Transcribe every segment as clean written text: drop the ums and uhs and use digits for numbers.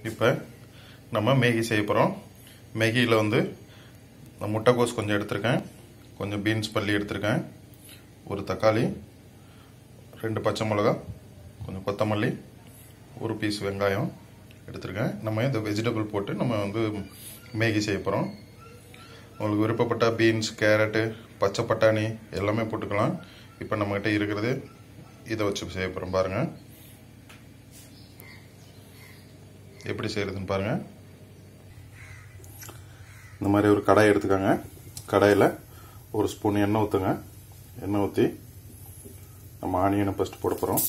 இப்போ நம்ம மேகி செய்ய போகிறோம். மேகியில் வந்து நான் முட்டைக்கோஸ் கொஞ்சம் எடுத்திருக்கேன், கொஞ்சம் பீன்ஸ் பல்லி எடுத்திருக்கேன், ஒரு தக்காளி, 2 பச்சை மிளகா, கொஞ்சம் கொத்தமல்லி, ஒரு பீஸ் வெங்காயம் எடுத்திருக்கேன். நம்ம இந்த வெஜிடபிள் போட்டு நம்ம வந்து மேகி செய்ய போகிறோம். உங்களுக்கு விருப்பப்பட்ட பீன்ஸ், கேரட்டு, பச்சை பட்டாணி எல்லாமே போட்டுக்கலாம். இப்போ நம்மகிட்ட இருக்கிறது இதை வச்சு செய்ய போகிறோம். பாருங்கள் எப்படி செய்கிறதுன்னு பாருங்கள். இந்த மாதிரி ஒரு கடாய் எடுத்துக்கோங்க. கடாயில் ஒரு ஸ்பூன் எண்ணெய் ஊற்றுங்க. எண்ணெய் ஊற்றி நம்ம ஆனியனை ஃபஸ்ட்டு போட போகிறோம்.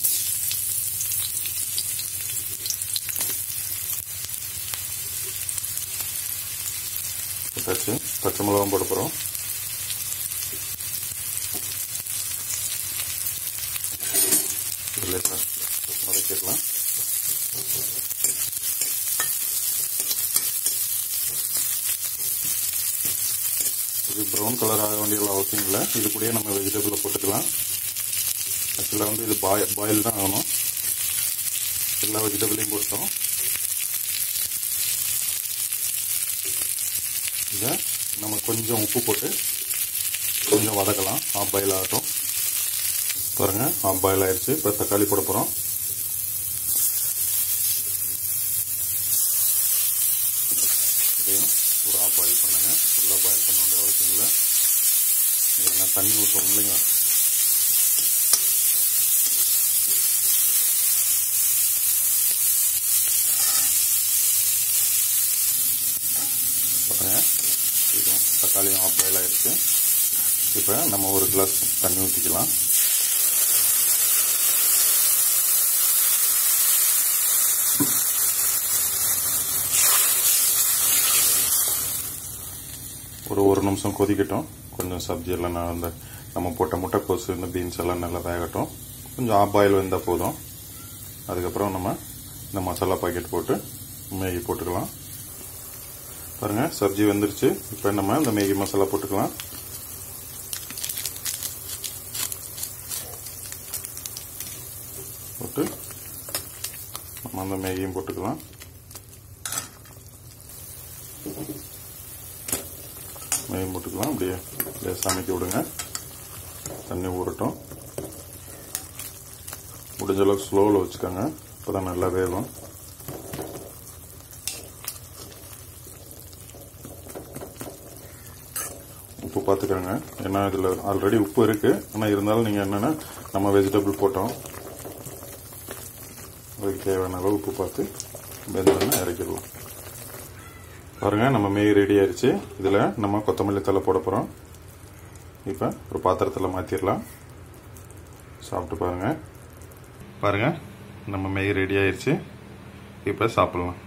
போட்டாச்சு. பச்சை மிளகாவும் போட போகிறோம். இதில் வதக்கிடலாம். இது ப்ரௌன் கலர் ஆக வேண்டிய அவசியம் இல்லை. இது கூடயே நம்ம வெஜிடபிளை போட்டுக்கலாம். ஆக்சுவலாக வந்து இது பாயில் தான் ஆகணும். எல்லா வெஜிடபிளையும் போட்டோம். இதை நம்ம கொஞ்சம் உப்பு போட்டு கொஞ்சம் வதக்கலாம். ஆஃப் பாயில் ஆகட்டும். பாருங்கள், ஆஃப் பாயில் ஆயிடுச்சு. இப்போ தக்காளி போட போகிறோம். இதையும் ஒரு ஆஃப் பாயில் பண்ணுங்க. ஃபுல்லாக பாயில் பண்ண வேண்டிய அவசியம் இல்லை. இல்லைன்னா தண்ணி ஊற்றணும் இல்லைங்க. பாருங்கள், இதுவும் தக்காளியும் ஆஃப் பாயில் ஆயிடுச்சு. இப்போ நம்ம ஒரு கிளாஸ் தண்ணி ஊற்றிக்கலாம். ஒரு நிமிஷம் கொதிக்கட்டும். கொஞ்சம் சப்ஜி எல்லாம் அந்த நம்ம போட்ட முட்டைக்கோசு, இந்த பீன்ஸ் எல்லாம் நல்லா வேகட்டும். கொஞ்சம் ஆஃப் பாயில் வந்தால் போதும். அதுக்கப்புறம் நம்ம இந்த மசாலா பாக்கெட் போட்டு மேகி போட்டுக்கலாம். பாருங்கள், சப்ஜி வெந்துருச்சு. இப்போ நம்ம இந்த மேகி மசாலா போட்டுக்கலாம். போட்டு நம்ம அந்த மேகியும் போட்டுக்கலாம். மேயும் போட்டுக்கலாம். அப்படியே சமைக்க விடுங்க. தண்ணி ஊறட்டும். முடிஞ்ச அளவுக்கு ஸ்லோவில் வச்சுக்கோங்க. இப்போ தான் நல்லா வேகும். உப்பு பார்த்துக்கோங்க. ஏன்னா இதில் ஆல்ரெடி உப்பு இருக்குது. ஆனால் இருந்தாலும் நீங்கள் என்னென்னா நம்ம வெஜிடபிள் போட்டோம். அதுக்கு தேவையான அளவு உப்பு பார்த்து வெந்தோடனே இறக்கிடலாம். பாருங்கள், நம்ம மேகி ரெடி ஆயிடுச்சு. இதில் நம்ம கொத்தமல்லி தழை போட போகிறோம். இப்போ ஒரு பாத்திரத்தில் மாற்றிடலாம். சாப்பிட்டு பாருங்கள். நம்ம மேகி ரெடி ஆயிடுச்சு. இப்போ சாப்பிட்லாம்.